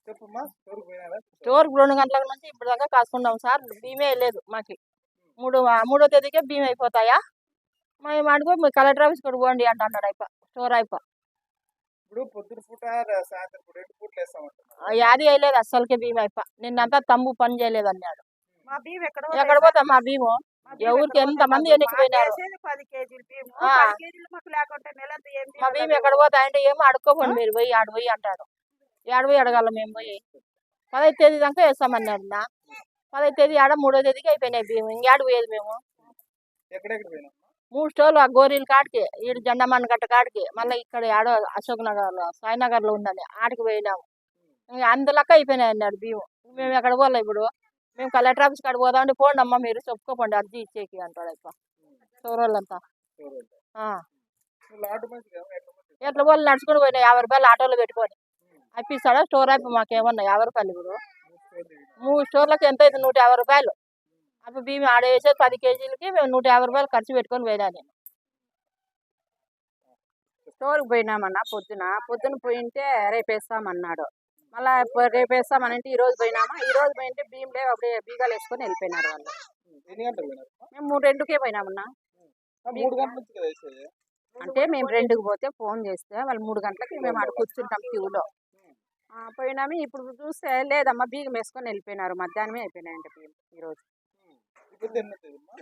చెప్పమ్మా స్టోర్‌కి పోయినారా? స్టోర్‌కి 2 గంటల నుంచి ఇప్పుడు దాకా కాసుకున్నాం సార్. బియ్యమే లేదు మాకి. మూడో తేదీకే బియ్యం అయిపోతాయా? మేము అడుగు కలెక్టర్ ఆఫీస్ కాడికి పోండి అంటున్నాడు స్టోర్ ఇప్పుడు పొద్దున పూట, సాయంత్రం పూట 2 పూటలు వేస్తామంటున్నారు. యాది వేయలేదు అస్సలకే బియ్యం నిన్నంతా తమ్ము పని చేయలేదు అన్నాడు. మా బియ్యం ఎక్కడ పోతాం మా బియ్యము? ఎవరికి ఎంతమంది ఎన్నికపోయినారు? 10 కేజీలు బియ్యము, ఆ. 10 కేజీలు మాకు లేకుంటే నెలంతా ఏం మా బియ్యం ఎక్కడ పోతాయంటే ఏమో అడుక్కోపోండి మీరు పోయి ఆడ పోయి అంటారు. ఆడ పోయి అడగాల మేము పోయి. 15 తేదీ దాకా వేస్తామన్నాడు నా. 15 తేదీ ఆడ 3వ తేదీకి అయిపోయినాయి బియ్యం. ఇంకేడ పోయేది మేము? ఎక్కడెక్కడ పోయినాం? 3 స్టోర్లు ఆ గోరీల కాడికి, ఈడు జెండమాన్ గట్ట కాడికి, మళ్ళీ ఇక్కడ ఆడో అశోక్ నగర్లో సాయినగర్లో ఉందని ఆడికి పోయినాము. ఇంకా అందులక్క అయిపోయినాయి అన్నాడు బియ్యం. మేము ఎక్కడ పోలే ఇప్పుడు? మేము కలెక్టర్ ఆఫీస్ కాడికి పోదామంటే పోండి అమ్మ మీరు చెప్పుకోపోండి అర్జీ ఇచ్చేకి అంటాడు స్టోర్ వాళ్ళంతా. లాట్ మనిషి కదా, ఎట్లా పోలు నడుచుకుని పోయినా 50 రూపాయలు ఆటోలో పెట్టుకొని అప్పిస్తాడా స్టోర్ అయిపోయి మాకేమన్నా 50 రూపాయలు ఇప్పుడు? 3 స్టోర్లకి ఎంత అయితే 150 రూపాయలు. అప్పుడు బియ్యం ఆడ వేసేది 10 కేజీలకి మేము 150 రూపాయలు ఖర్చు పెట్టుకొని పోయినా నేను. స్టోర్కి పోయినామన్నా పొద్దున పోయింటే రేపు వేస్తామన్నాడు. మళ్ళీ రేపు వేస్తామనంటే ఈ రోజు పోయినామా, ఈ రోజు పోయింటే బియ్యం లేవు, అప్పుడే బీగాలు వేసుకొని వెళ్ళిపోయినారు వాళ్ళు. ఎన్ని గంటలకు పోయినారు? మేము 2కే పోయినామన్నా. 3 గంటల నుంచి కదా వేసేది. అంటే మేము 2కి పోతే ఫోన్ చేస్తే వాళ్ళు 3 గంటలకి మేము ఆడ కూర్చుంటాం క్యూలో. పోయినాము. ఇప్పుడు చూస్తే లేదమ్మా బియ్యం వేసుకొని వెళ్ళిపోయినారు. మధ్యాహ్నమే అయిపోయినాయంట బియ్యం ఈరోజు. ఇప్పుడు ఎన్నో తేదీమ్మా?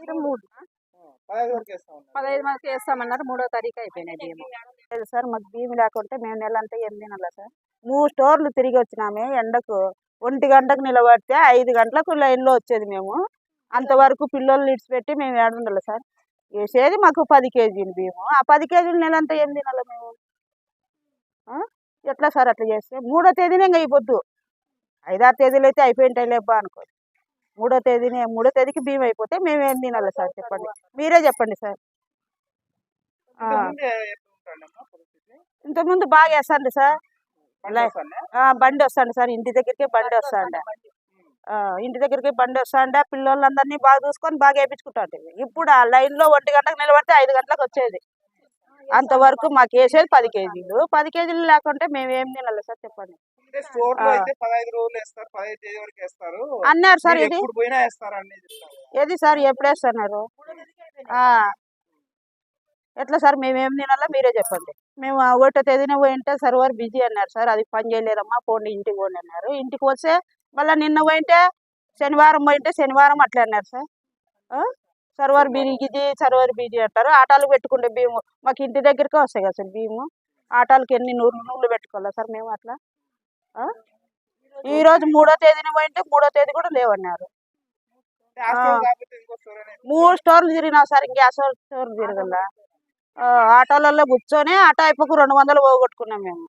15 వరకు వేస్తామన్నారు. 15 వరకు వేస్తామన్నారు. 3వ తారీఖు అయిపోయినాయి బియ్యం. లేదు సార్, మాకు బియ్యం లేకుంటే మేము నెలంతా ఏం తినాలా సార్? 3 స్టోర్లు తిరిగి వచ్చినామే ఎండకు. 1 గంటకు నిలబడితే 5 గంటలకు లైన్లో వచ్చేది మేము. అంతవరకు పిల్లల్ని ఇడిచిపెట్టి మేము ఏడుండాలి సార్? వేసేది మాకు 10 కేజీలు బియ్యము. ఆ 10 కేజీలు నెలంతా ఏం తినాలి మేము? ఎట్లా సార్ అట్లా చేస్తే? 3వ తేదీనే ఇంకా అయిపోద్దు. 5-6 తేదీలు అయితే అయిపోయింటాయి లేబ్బా అనుకో. 3వ తేదీకి బియ్యం అయిపోతే మేము ఏం తినాలి సార్? చెప్పండి, మీరే చెప్పండి సార్. ఇంతకుముందే ఎప్పుడు ఉంటాడమ్మా పరిస్థితి? ఇంతకుముందు బాగా వేస్తాండి సార్. పంట వస్తానే? బండి వస్తాండి సార్, ఇంటి దగ్గరికి బండి వస్తాండే. ఇంటి దగ్గరికి బండి వస్తాండే, పిల్లలందరినీ బాగా చూసుకొని బాగా వేయించుకుంటాండి. ఇప్పుడు ఆ లైన్లో 1 గంటకు నిలబడితే 5 గంటలకు వచ్చేది. అంతవరకు మాకు వేసేది 10 కేజీలు. 10 కేజీలు లేకుంటే మేము ఏం తినాలి సార్? చెప్పండి. అంటే స్టోర్ లో అయితే 15 రోజులు వేస్తారు, 15 తేదీ వరకు వేస్తారు అన్నారు సార్. మీరు ఇది ఎప్పుడు పోయినా వేస్తారు అని చెప్తారు. ఏది సార్ ఎప్పుడు వేస్తున్నారు? ఎట్లా సార్ మేమేం తినాలా మీరే చెప్పండి. మేము 1వ తేదీన పోయింటే సర్వర్ బిజీ అన్నారు సార్, అది పని చేయలేదమ్మా పోండి ఇంటికి పోండి అన్నారు. ఇంటికి వస్తే మళ్ళీ నిన్న పోయింటే శనివారం పోయింటే శనివారం అట్లా అన్నారు సార్. సర్వర్ బిజీ అంటారు. ఆటాలు పెట్టుకుంటే బియ్యము మాకు ఇంటి దగ్గరికే వస్తాయి కదా సార్ బియ్యము. ఆటాలకి ఎన్ని నూర్లు పెట్టుకోవాలా సార్ మేము అట్లా? ఈరోజు 3వ తేదీన పోయింటే 3వ తేదీ కూడా లేవన్నారు. అంటే ఆ స్టోర్ కాకపోతే ఇంకో స్టోర్ అనేది 3 స్టోర్లు తిరిగినా సార్, ఇంకా స్టోర్ తిరగల. ఆటోలలో కూర్చొని ఆటో అయిపోకు 200 పోగొట్టుకున్నాం మేము.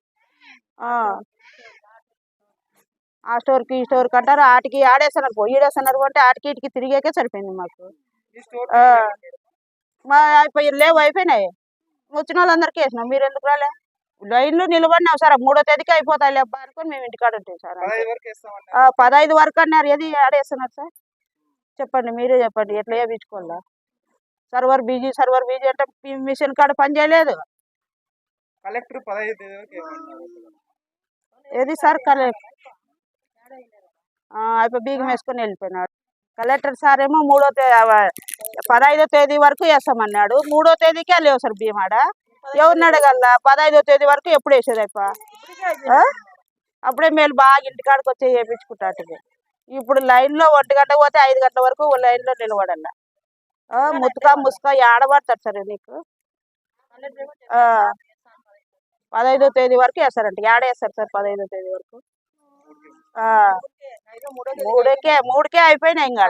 ఆ స్టోర్కి ఈ స్టోర్కి అంటారు, ఆటికి ఆడేస్తున్నారు ఈడేస్తున్నారు అంటే ఆటికి ఇటుకి తిరిగాకే సరిపోయింది మాకు. ఈ స్టోర్ మా లేవు అయిపోయినాయి. వచ్చిన వాళ్ళందరికీ వేసినాం, మీరు ఎందుకు రాలే? లైన్లో నిలబడినాం సార్. 3వ తేదీకి అయిపోతాయి లేబ్బా అనుకొని మేము ఇంటికాడ ఉంటాం సార్. 15 వరకు వేస్తామన్నారు. 15 వరకు అన్నారు. ఏది ఆడేస్తున్నారు సార్? చెప్పండి, మీరే చెప్పండి ఎట్లా వేయించుకోవాలా? సర్వర్ బిజీ అంటే మిషన్ కాడ పని చేయలేదు. కలెక్టర్ 15 తేదీ వరకు ఏమన్నారు? ఏది సార్ కలెక్టర్ అయిపోయి బీగం వేసుకొని వెళ్ళిపోయినాడు. కలెక్టర్ సార్ ఏమో 15వ తేదీ వరకు వేస్తామన్నాడు. 3వ తేదీకే లేవు సార్ బియ్యం ఆడ. ఎవరిని అడగల్లా? 15వ తేదీ వరకు ఎప్పుడు వేసేది అయిపో? అప్పుడే మేలు బాగా ఇంటికాడికి వచ్చి వేయించుకుంటాంటివి. ఇప్పుడు లైన్లో 1 గంట పోతే 5 గంటల వరకు లైన్లో నిలబడాల. ముసుక ఆడబడతారు సార్ నీకు. 15వ తేదీ వరకు వేస్తారంట. వేస్తారు సార్ 15వ తేదీ వరకు? 3కే అయిపోయినాయి ఇంకా.